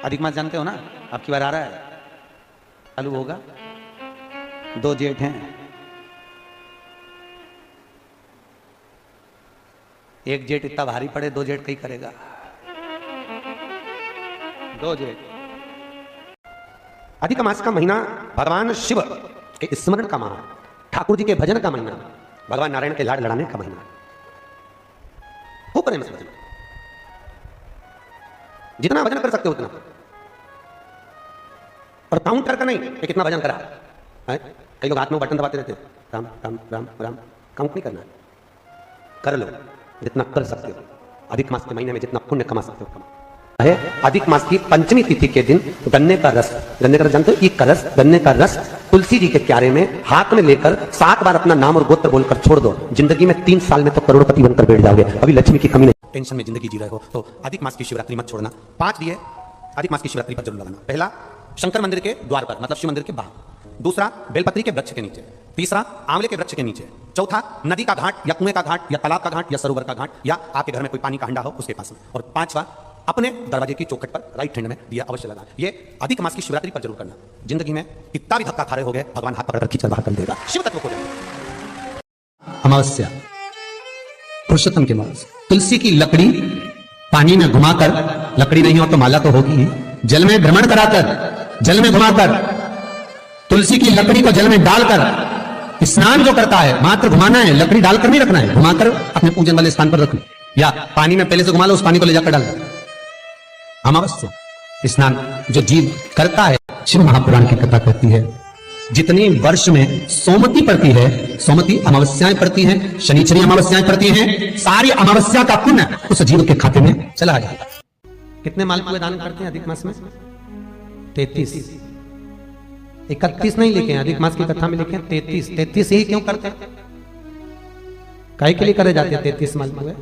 अधिक मास जानते हो ना, आपकी बार आ रहा है, चालू होगा। 2 जेठ हैं, एक जेठ इतना भारी पड़े, 2 जेठ कहीं करेगा। 2 जेठ अधिक मास का महीना भगवान शिव के स्मरण का माह, ठाकुर जी के भजन का महीना, भगवान नारायण के लाड लड़ाने का महीना। हो करें में भजन, जितना भजन कर सकते हो उतना, और काउंटर का नहीं कि कितना भजन करा है। कई लोग हाथ में बटन दबाते रहते हैं, राम राम राम राम, काउंट नहीं करना, कर लो जितना कर सकते हो। अधिक मास के महीने में जितना पुण्य कमा सकते हो कमा है। अधिक मास की पंचमी तिथि के दिन गन्ने का रस जानते हो, एक का रस, गन्ने का रस तुलसी जी के क्यारे में हाथ में लेकर 7 बार अपना नाम और गोत्र बोलकर छोड़ दो। जिंदगी में 3 साल में तो करोड़पति बनकर बैठ जाओगे। अभी लक्ष्मी की कमी नहीं, टेंशन में जिंदगी जी रहे हो तो अधिक मास की शिवरात्रि मत छोड़ना। 5 दिए अधिक मास की शिवरात्रि पर जरूर लगाना। पहला, शंकर मंदिर के द्वार पर, मतलब शिव मंदिर के बाहर। दूसरा, बेलपत्री के वृक्ष के नीचे। तीसरा, आंवले के वृक्ष के नीचे। चौथा, नदी का घाट या कुएं का घाट या तालाब का घाट या सरोवर का घाट या आपके घर में कोई पानी का हंडा हो उसके पास में। और 5वां, अपने दरवाजे की चौखट पर राइट हैंड में दिया अवश्य लगा। ये अधिक मास की शिवरात्रि पर जरूर करना। जिंदगी में कितना भी धक्का खा रहे हो गए, भगवान हाथ पकड़कर खींच बाहर कर देगा। शिव तत्व को जाने। अमावस्या, पुरुषोत्तम के मास, तुलसी की लकड़ी पानी में घुमाकर, लकड़ी नहीं हो तो माला तो होगी ही, जल में भ्रमण कराकर, जल में घुमाकर, तुलसी की लकड़ी को जल में डालकर स्नान जो करता है, मात्र घुमाना है, लकड़ी डालकर नहीं रखना है, घुमाकर अपने पूजन वाले स्थान पर रख लो, या पानी में पहले से घुमा लो, उस पानी को ले जाकर डाल दो। अमावस्या स्नान जो जीव करता है, शिव महापुराण की कथा कहती है, जितनी वर्ष में सोमती पड़ती है, सोमती अमावस्याएं पड़ती हैं, शनिचरी अमावस्याएं पड़ती हैं, सारी अमावस्या का पुण्य उस जीव के खाते में चला जाता। कितने मालपुए दान करते हैं अधिक मास में? 33। 31 नहीं लिखे हैं, अधिक मास की कथा में लिखे हैं 33। 33 ही क्यों करते हैं? काहे के लिए करे जाते हैं 33 मालपुए?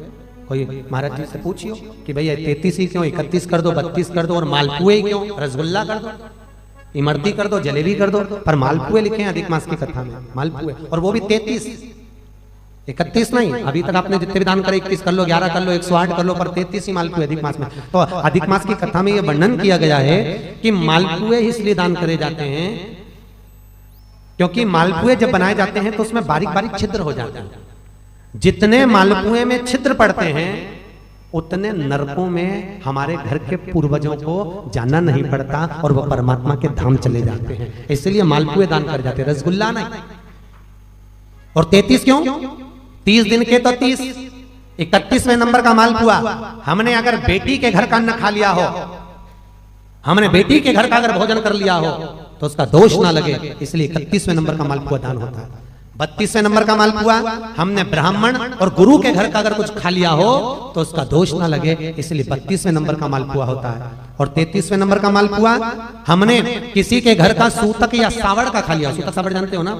कोई महाराज जी से पूछियो कि भैया 33 ही क्यों, 31 कर दो, 32 कर दो, और मालपुए ही क्यों? रसगुल्ला कर दो, इमरती कर दो, जलेबी कर दो, पर मालपुए लिखे हैं अधिक मास की कथा में, मालपुए, और वो भी 33, 31 नहीं। अभी तक आपने जितने भी दान करे, 21 कर लो, 11 कर लो, 108 कर लो, पर 33 ही मालपुए अधिक मास में। तो अधिक मास की कथा में यह वर्णन किया गया है कि मालपुए इसलिए दान करे जाते हैं क्योंकि मालपुए जब बनाए जाते हैं तो उसमें बारीक बारीक छिद्र हो जाते हैं। जितने मालपुए में छिद्र पड़ते हैं उतने नरकों में हमारे घर के पूर्वजों को जाना नहीं पड़ता और वो परमात्मा के धाम चले जाते हैं। इसलिए मालपुए दान कर जाते हैं, रसगुल्ला नहीं। और 33 क्यों? 30 दिन के तो 30, 31वें नंबर का मालपुआ। हमने अगर बेटी के घर का अन्न खा लिया हो, हमने बेटी के घर का अगर भोजन कर लिया हो तो उसका दोष ना लगे, इसलिए 31वें नंबर का मालपुआ दान होता है। 32वें नंबर का मालपुआ हमने ब्राह्मण और गुरु के घर का अगर कुछ खा लिया हो तो उसका दोष ना लगे, इसलिए 32वें नंबर का मालपुआ होता है। और 33वें नंबर का मालपुआ हमने किसी के घर का सूतक या सावड़ का खा लिया। सूतक सावड़ जानते हो ना?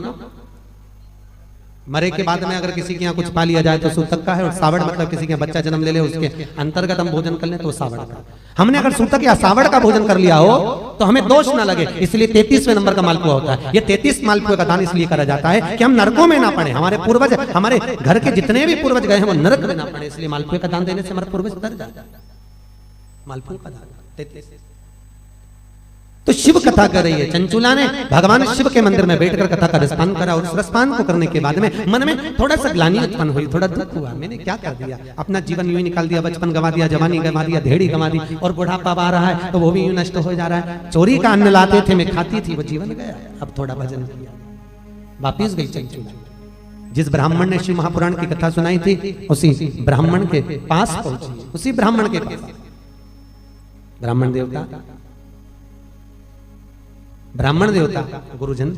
मरे के बाद में अगर किसी के यहाँ कुछ पा लिया जाए तो सूतक का है, और सावड़ मतलब किसी के बच्चा जन्म ले ले उसके अंतर्गत हम भोजन कर ले तो सावड़ का। हमने अगर सूतक या सावड़ का भोजन कर लिया हो तो हमें दोष ना लगे, इसलिए 33वें नंबर का मालपुआ होता है। ये 33 मालपुए का दान इसलिए करा जाता है कि हम नरकों में ना पड़े, हमारे पूर्वज, हमारे घर के जितने भी पूर्वज गए हैं वो नरक में ना पड़े, इसलिए मालपुए का दान देने से हमारे पूर्वज तर जाता है। मालपुए का दान 33। तो शिव कथा कर रही है। चंचुला ने भगवान शिव के मंदिर में बैठकर कथा का रसपान करा, और उस रसपान को करने के बाद में मन में थोड़ा सा ग्लानि उत्पन्न हुई, थोड़ा दुख हुआ, मैंने क्या कर दिया, अपना जीवन यूं ही निकाल दिया, बचपन गवा दिया, जवानी गवा दिया, धेड़ी गवा दी, और बुढ़ापा आ रहा है तो वो भी यूं नष्ट हो जा रहा है। चोरी का अन्न लाते थे, मैं खाती थी, वो जीवन गया। अब थोड़ा भजन किया, वापिस गई चंचुला। जिस ब्राह्मण ने शिव महापुराण की कथा सुनाई थी उसी ब्राह्मण के पास पहुंची, उसी ब्राह्मण के पास। ब्राह्मण देवता, ब्राह्मण देवता, गुरुजन,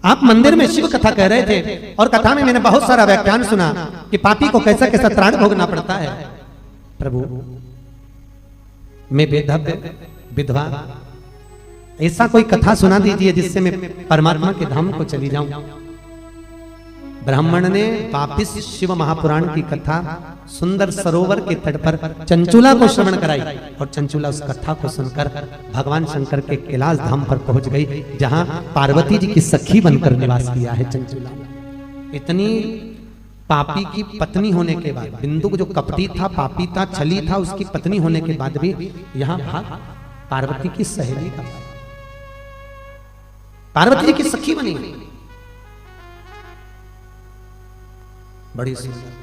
आप मंदिर में शिव कथा कह रहे थे और कथा में मैंने बहुत सारा व्याख्यान सुना कि पापी को कैसा कैसा त्राण भोगना पड़ता है। प्रभु, मैं बेधव्य विधवा, ऐसा कोई कथा सुना दीजिए जिससे मैं परमात्मा के धाम को चली जाऊं। ब्राह्मण ने वापिस शिव महापुराण की कथा सुंदर सरोवर के तट पर चंचुला को श्रवण कराई, और चंचुला उस कथा को सुनकर भगवान शंकर के कैलाश धाम पर पहुंच गई, जहां पार्वती जी की सखी बनकर निवास किया है चंचुला। इतनी पापी की पत्नी होने के बाद, बिंदु जो कपटी था, पापी था, छली था, उसकी पत्नी होने के बाद भी यहाँ भाग पार्वती की सहेली का, पार्वती जी की सखी बनी। बड़ी सुंदर।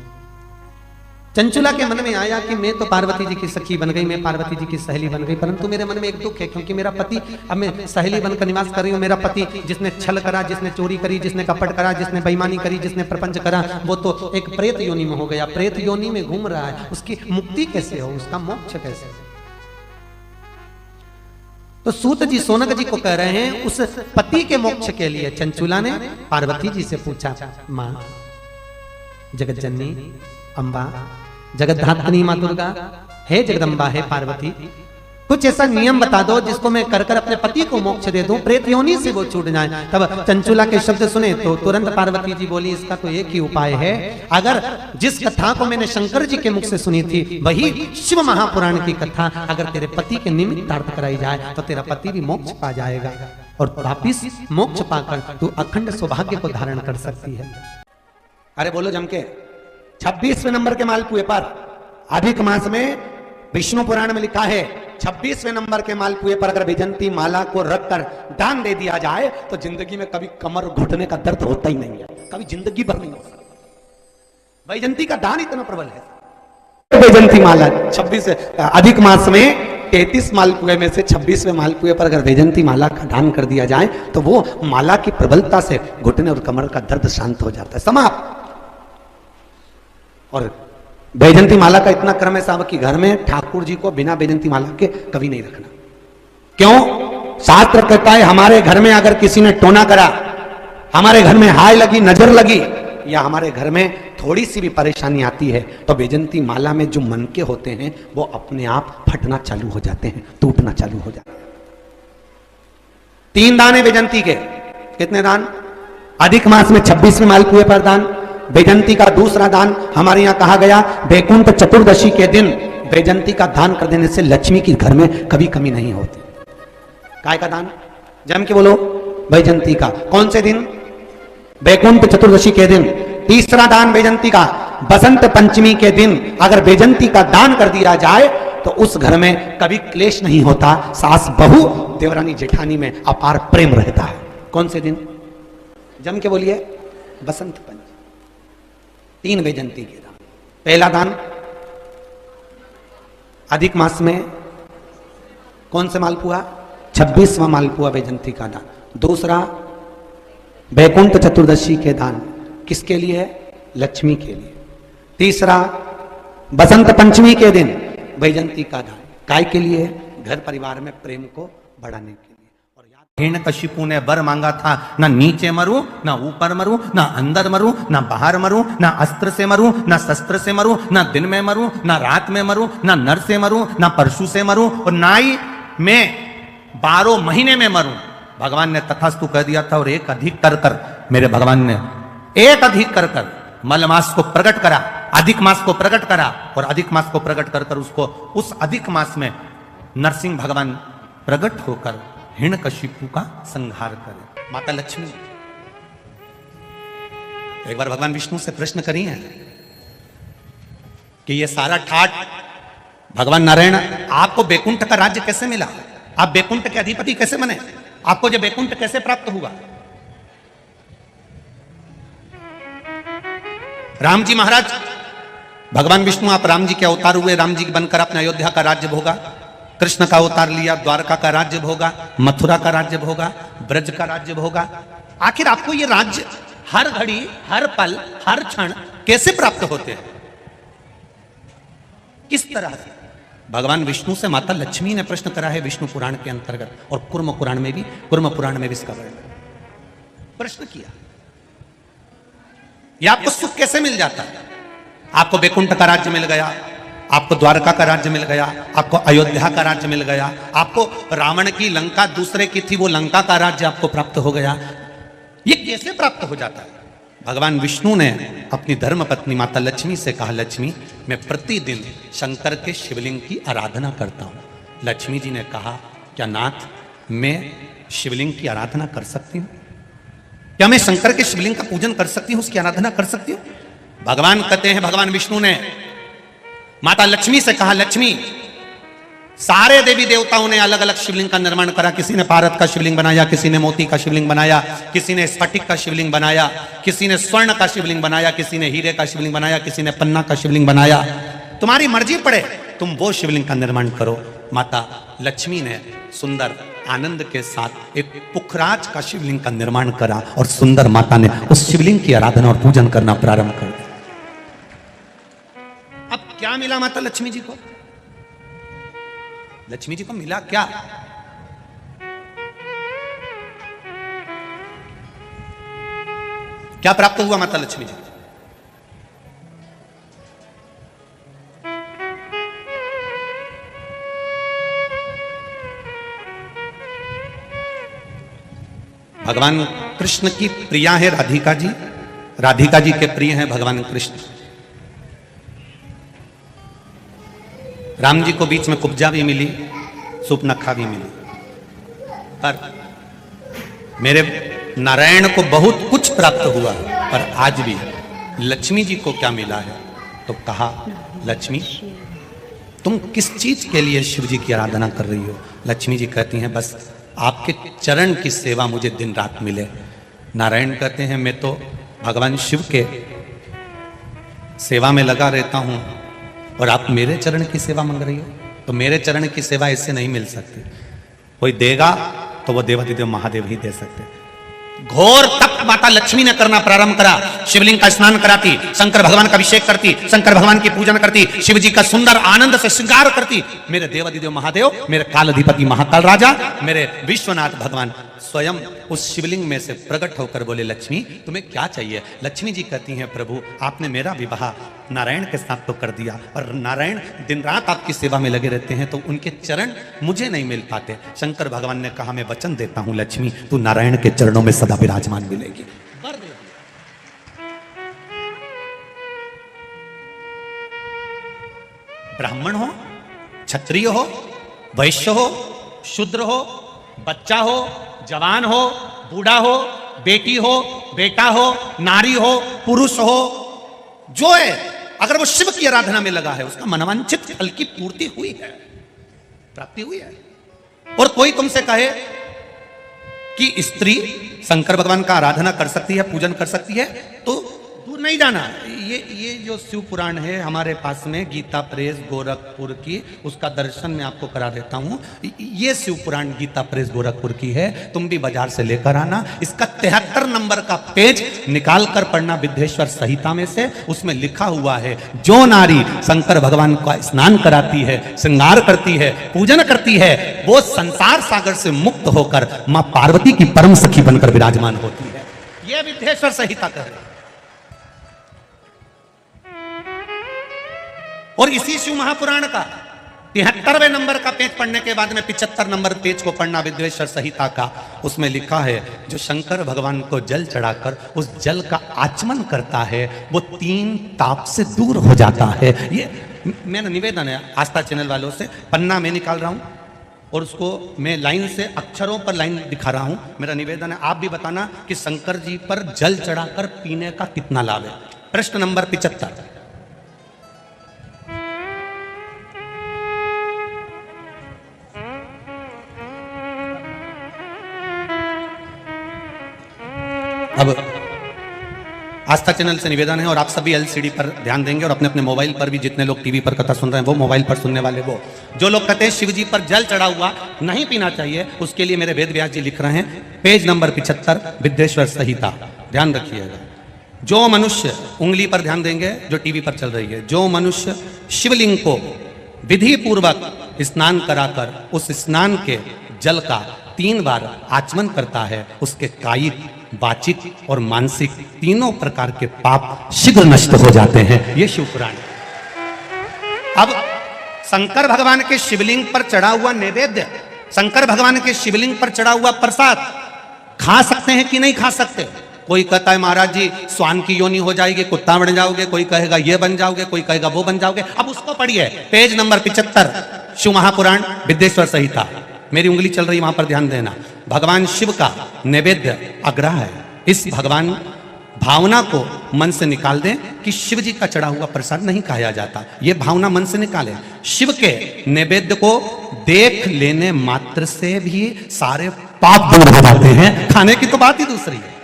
चंचुला के मन में आया कि मैं तो पार्वती जी की सखी बन गई, मैं पार्वती जी की सहेली बन गई, परंतु मेरे मन में एक दुख है, क्योंकि मेरा पति, अब मैं सहेली बनकर निवास कर रही हूँ, मेरा पति जिसने छल करा, जिसने चोरी करी, जिसने कपट करा, जिसने बेईमानी करी, जिसने प्रपंच करा, वो तो एक प्रेत योनि में हो गया, प्रेत योनि में घूम रहा है, उसकी मुक्ति कैसे हो, उसका मोक्ष कैसे? तो सूत जी सोनक जी को कह रहे हैं, उस पति के मोक्ष के लिए चंचुला ने पार्वती जी से पूछा, मां जगत जननी अम्बा, जगत धात्री मां दुर्गा, हे जगदम्बा, हे पार्वती, कुछ ऐसा नियम बता दो जिसको मैं कर कर अपने पति को मोक्ष दे दूं, प्रेत योनि से वो छूट जाए। तब चंचुला के शब्द सुने तो तुरंत पार्वती जी बोली, इसका तो एक ही उपाय है, अगर जिस कथा को मैंने शंकर जी के मुख से सुनी थी, वही शिव महापुराण की कथा अगर तेरे पति के निमित्तार्थ कराई जाए तो तेरा पति भी मोक्ष पा जाएगा, और वापिस मोक्ष पाकर तू अखंड सौभाग्य को धारण कर सकती है। अरे बोलो जम के। 26वें नंबर के मालपुए पर अधिक मास में विष्णु पुराण में लिखा है, 26वें नंबर के मालपुए पर अगर वैजंती माला को रखकर दान दे दिया जाए तो जिंदगी में कभी कमर घुटने का दर्द होता ही नहीं है, कभी जिंदगी भर नहीं होता। वैजंती का दान इतना प्रबल है। वैजंती माला 26 अधिक मास में 33 मालपुए में से 26वें मालपुए पर अगर वैजंती माला का दान कर दिया जाए तो वो माला की प्रबलता से घुटने और कमर का दर्द शांत हो जाता है, समाप्त। और वैजंती माला का इतना क्रम है साहब कि घर में ठाकुर जी को बिना वैजंती माला के कभी नहीं रखना। क्यों? शास्त्र कहता है हमारे घर में अगर किसी ने टोना करा, हमारे घर में हाय लगी, नजर लगी, या हमारे घर में थोड़ी सी भी परेशानी आती है तो वैजंती माला में जो मन के होते हैं वो अपने आप फटना चालू हो जाते हैं, टूटना चालू हो जाते हैं। 3 दान है वैजंती के। कितने दान? अधिक मास में 26वें मालपुए पर दान। वैजंती का दूसरा दान हमारे यहां कहा गया, वैकुंठ चतुर्दशी के दिन वैजंती का दान कर देने से लक्ष्मी की घर में कभी कमी नहीं होती। काय का दान? जम के बोलो, वैजंती का। कौन से दिन? वैकुंठ चतुर्दशी के दिन। तीसरा दान वैजंती का बसंत पंचमी के दिन अगर वैजंती का दान कर दिया जाए तो उस घर में कभी क्लेश नहीं होता, सास बहू देवरानी जेठानी में अपार प्रेम रहता है। कौन से दिन? जम के बोलिए, बसंत पंचमी। 3 वैजंती के दान। पहला दान अधिक मास में कौन से मालपुआ? 26वां मालपुआ वैजंती का दान। दूसरा वैकुंठ चतुर्दशी के दान, किसके लिए? लक्ष्मी के लिए। तीसरा बसंत पंचमी के दिन वैजंती का दान, काय के लिए? घर परिवार में प्रेम को बढ़ाने के लिए। हिरण्यकशिपु ने वर मांगा था, ना नीचे मरूं, ना ऊपर मरूं, ना अंदर मरूं, ना बाहर मरूं, ना अस्त्र से मरूं, ना शस्त्र से मरूं, ना दिन में मरूं, ना रात में मरूं, ना नर से मरूं, ना परशु से मरूं, और ना ही मैं 12 महीने में मरूं। भगवान ने तथास्तु कह दिया था, और एक अधिक कर कर मेरे भगवान ने एक अधिक कर कर मलमास को प्रकट करा, अधिक मास को प्रकट करा, और अधिक मास को प्रकट कर कर उसको उस अधिक मास में नरसिंह भगवान प्रकट होकर हिरण्यकशिपु का संहार करे। माता लक्ष्मी एक बार भगवान विष्णु से प्रश्न करी है कि ये सारा ठाट भगवान नारायण, आपको बैकुंठ का राज्य कैसे मिला? आप बैकुंठ के अधिपति कैसे बने? आपको जो बैकुंठ कैसे प्राप्त हुआ? राम जी महाराज, भगवान विष्णु आप राम जी के अवतार हुए, राम जी बनकर अपने अयोध्या का राज्य भोगा, कृष्ण का अवतार लिया, द्वारका का राज्य भोगा, मथुरा का राज्य भोगा, ब्रज का राज्य भोगा। आखिर आपको ये राज्य हर घड़ी, हर पल, हर क्षण कैसे प्राप्त होते हैं? किस तरह से? भगवान विष्णु से माता लक्ष्मी ने प्रश्न करा है विष्णु पुराण के अंतर्गत, और कुर्म पुराण में भी इसका वर्णन प्रश्न किया। यह आपको सुख कैसे मिल जाता है? आपको बैकुंठ का राज्य मिल गया, आपको द्वारका का राज्य मिल गया, आपको अयोध्या का राज्य मिल गया, आपको रावण की लंका दूसरे की थी वो लंका का राज्य आपको प्राप्त हो गया। ये कैसे प्राप्त हो जाता है? भगवान विष्णु ने अपनी धर्म पत्नी माता लक्ष्मी से कहा, लक्ष्मी मैं प्रतिदिन शंकर के शिवलिंग की आराधना करता हूं। लक्ष्मी जी ने कहा, क्या नाथ मैं शिवलिंग की आराधना कर सकती हूं? क्या मैं शंकर के शिवलिंग का पूजन कर सकती हूं, उसकी आराधना कर सकती हूं? भगवान कहते हैं, भगवान विष्णु ने माता लक्ष्मी से कहा, लक्ष्मी सारे देवी देवताओं ने अलग अलग शिवलिंग का निर्माण करा। किसी ने पारद का शिवलिंग बनाया, किसी ने मोती का शिवलिंग बनाया, किसी ने स्फटिक का शिवलिंग बनाया, किसी ने स्वर्ण का शिवलिंग बनाया, किसी ने हीरे का शिवलिंग बनाया, किसी ने पन्ना का शिवलिंग बनाया। तुम्हारी मर्जी पड़े, तुम वो शिवलिंग का निर्माण करो। माता लक्ष्मी ने सुंदर आनंद के साथ एक पुखराज का शिवलिंग का निर्माण करा और सुंदर माता ने उस शिवलिंग की आराधना और पूजन करना प्रारंभ कर दिया। अब क्या मिला माता लक्ष्मी जी को? लक्ष्मी जी को मिला क्या? क्या प्राप्त हुआ माता लक्ष्मी जी? भगवान कृष्ण की प्रिया है राधिका जी, राधिका जी के प्रिय हैं भगवान कृष्ण। राम जी को बीच में कुब्जा भी मिली, सुपनखा भी मिली, पर मेरे नारायण को बहुत कुछ प्राप्त हुआ। पर आज भी लक्ष्मी जी को क्या मिला है? तो कहा, लक्ष्मी तुम किस चीज के लिए शिव जी की आराधना कर रही हो? लक्ष्मी जी कहती हैं, बस आपके चरण की सेवा मुझे दिन रात मिले। नारायण कहते हैं, मैं तो भगवान शिव के सेवा में लगा रहता हूं और आप मेरे चरण की सेवा मांग रही हो? तो मेरे चरण की सेवा इससे नहीं मिल सकती। कोई देगा तो वो देवाधिदेव महादेव ही दे सकते। घोर तप माता लक्ष्मी ने करना प्रारंभ करा। शिवलिंग का स्नान कराती, शंकर भगवान का अभिषेक करती, शंकर भगवान की पूजन करती, शिव जी का सुंदर आनंद से श्रृंगार करती। मेरे देवाधिदेव महादेव, मेरे काल अधिपति महाकाल राजा, मेरे विश्वनाथ भगवान स्वयं उस शिवलिंग में से प्रकट होकर बोले, लक्ष्मी तुम्हें क्या चाहिए? लक्ष्मी जी कहती हैं, प्रभु आपने मेरा विवाह नारायण के साथ तो कर दिया, और नारायण दिन रात आपकी सेवा में लगे रहते हैं, तो उनके चरण मुझे नहीं मिल पाते। शंकर भगवान ने कहा, मैं वचन देता हूं लक्ष्मी, तू नारायण के चरणों में सदा विराजमान मिलेगी। ब्राह्मण हो, क्षत्रिय हो, वैश्य हो, शूद्र हो, बच्चा हो, जवान हो, बूढ़ा हो, बेटी हो, बेटा हो, नारी हो, पुरुष हो, जो है अगर वो शिव की आराधना में लगा है, उसका मनवांछित फल की पूर्ति हुई है, प्राप्ति हुई है। और कोई तुमसे कहे कि स्त्री शंकर भगवान का आराधना कर सकती है, पूजन कर सकती है, तो दूर नहीं जाना। ये जो शिव पुराण है हमारे पास में, गीता प्रेस गोरखपुर की, उसका दर्शन मैं आपको करा देता हूं। ये शिव पुराण गीता प्रेस गोरखपुर की है, तुम भी बाजार से लेकर आना। इसका 73 नंबर का पेज निकाल कर पढ़ना विद्येश्वर संहिता में से। उसमें लिखा हुआ है, जो नारी शंकर भगवान का स्नान कराती है, श्रृंगार करती है, पूजन करती है, वो संसार सागर से मुक्त होकर मां पार्वती की परम सखी बनकर विराजमान होती है। यह विद्येश्वर संहिता कह रही है। और इसी शिव महापुराण का 73वें नंबर का पेज पढ़ने के बाद में 75 नंबर पेज को पढ़ना विद्येश्वर संहिता का। उसमें लिखा है, जो शंकर भगवान को जल चढ़ाकर उस जल का आचमन करता है, वो 3 ताप से दूर हो जाता है। ये मेरा निवेदन है आस्था चैनल वालों से। पन्ना मैं निकाल रहा हूं और उसको मैं लाइन से अक्षरों पर लाइन दिखा रहा हूं। मेरा निवेदन है, आप भी बताना कि शंकर जी पर जल चढ़ाकर पीने का कितना लाभ है। प्रश्न नंबर 75। अब आस्था चैनल से निवेदन है, और आप सभी एलसीडी पर ध्यान देंगे, और अपने अपने मोबाइल पर भी, जितने लोग टीवी पर कथा सुन रहे हैं वो मोबाइल पर सुनने वाले, वो जो लोग कहते हैं शिव जी पर जल चढ़ा हुआ नहीं पीना चाहिए, उसके लिए मेरे वेद व्यास जी लिख रहे हैं, पेज नंबर 75 विद्येश्वर संहिता, ध्यान रखिएगा। जो मनुष्य, उंगली पर ध्यान देंगे जो टीवी पर चल रही है, जो मनुष्य शिवलिंग को विधि पूर्वक स्नान कराकर उस स्नान के जल का 3 बार आचमन करता है, उसके कायिक, वाचिक और मानसिक तीनों प्रकार के पाप शीघ्र नष्ट हो जाते हैं। ये शिव पुराण। अब शंकर भगवान के शिवलिंग पर चढ़ा हुआ नैवेद्य, शंकर भगवान के शिवलिंग पर चढ़ा हुआ प्रसाद खा सकते हैं कि नहीं खा सकते? कोई कहता है महाराज जी स्वान की योनि हो जाएगी, कुत्ता बन जाओगे, कोई कहेगा ये बन जाओगे, कोई कहेगा वो बन जाओगे। अब उसको पढ़िए, पेज नंबर 75 शिव महापुराण विद्येश्वर संहिता। मेरी उंगली चल रही, वहां पर ध्यान देना। भगवान शिव का नैवेद्य अग्रह है। इस भगवान भावना को मन से निकाल दें कि शिव जी का चढ़ा हुआ प्रसाद नहीं खाया जाता, ये भावना मन से निकालें। शिव के नैवेद्य को देख लेने मात्र से भी सारे पाप दूर हो जाते हैं, खाने की तो बात ही दूसरी है।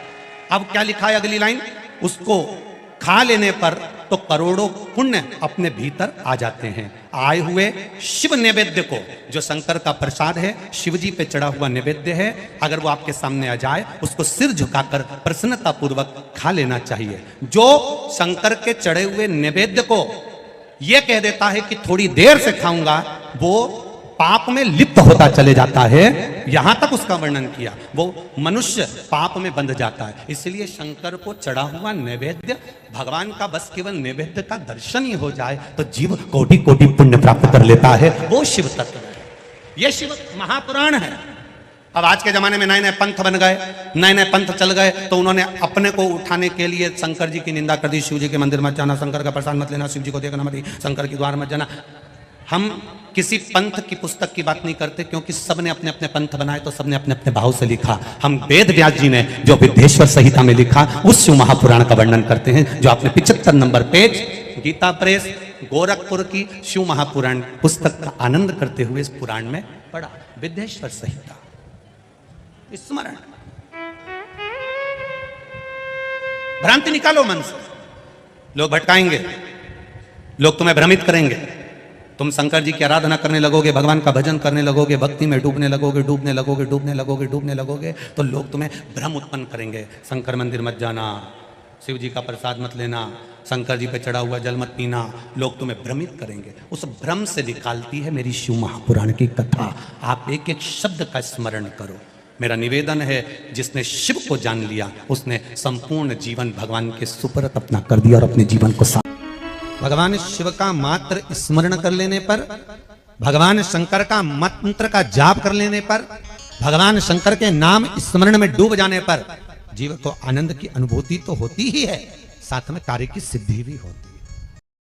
अब क्या लिखा है अगली लाइन, उसको खा लेने पर तो करोड़ों पुण्य अपने भीतर आ जाते हैं। आए हुए शिव नैवेद्य को, जो शंकर का प्रसाद है, शिव जी पे चढ़ा हुआ नैवेद्य है, अगर वो आपके सामने आ जाए उसको सिर झुकाकर प्रसन्नता पूर्वक खा लेना चाहिए। जो शंकर के चढ़े हुए नैवेद्य को ये कह देता है कि थोड़ी देर से खाऊंगा, वो पाप में लिप्त होता चले जाता है। यहां तक उसका वर्णन किया, वो मनुष्य पाप में बंध जाता है। इसलिए शंकर को चढ़ा हुआ नैवेद्य, भगवान का बस केवल नैवेद्य का दर्शन ही हो जाए तो जीव कोटि कोटि पुण्य प्राप्त कर लेता है। वो शिव तत्व है, ये शिव महापुराण है। अब आज के जमाने में नए नए पंथ बन गए, नए नए पंथ चल गए, तो उन्होंने अपने को उठाने के लिए शंकर जी की निंदा कर दी। शिव जी के मंदिर मत जाना, शंकर का प्रसाद मत लेना, शिव जी को देखना मत, शंकर के द्वार मत जाना। हम किसी पंथ की पुस्तक की बात नहीं करते, क्योंकि सबने अपने अपने पंथ बनाए तो सबने अपने अपने भाव से लिखा। हम वेद व्यास जी ने जो विद्येश्वर संहिता में लिखा, उस शिव महापुराण का वर्णन करते हैं, जो आपने 75 नंबर पेज गीता प्रेस गोरखपुर की शिव महापुराण पुस्तक का आनंद करते हुए इस पुराण में पढ़ा। विद्येश्वर संहिता स्मरण, भ्रांति निकालो मन से। लोग भटकाएंगे, लोग तुम्हें भ्रमित करेंगे, तुम शंकर जी की आराधना करने लगोगे, भगवान का भजन करने लगोगे, भक्ति में डूबने लगोगे, डूबने लगोगे, डूबने लगोगे, डूबने लगोगे, तो लोग तुम्हें भ्रम उत्पन्न करेंगे। शंकर मंदिर मत जाना, शिव जी का प्रसाद मत लेना, शंकर जी पे चढ़ा हुआ जल मत पीना, लोग तुम्हें भ्रमित करेंगे। उस भ्रम से निकालती है मेरी शिव महापुराण की कथा। आप एक एक शब्द का स्मरण करो। मेरा निवेदन है, जिसने शिव को जान लिया उसने संपूर्ण जीवन भगवान के सुपुर्द अपना कर दिया और अपने जीवन को भगवान शिव का मात्र स्मरण कर लेने पर, भगवान शंकर का मंत्र का जाप कर लेने पर, भगवान शंकर के नाम स्मरण में डूब जाने पर जीव को आनंद की अनुभूति तो होती ही है, साथ में कार्य की सिद्धि भी होती है।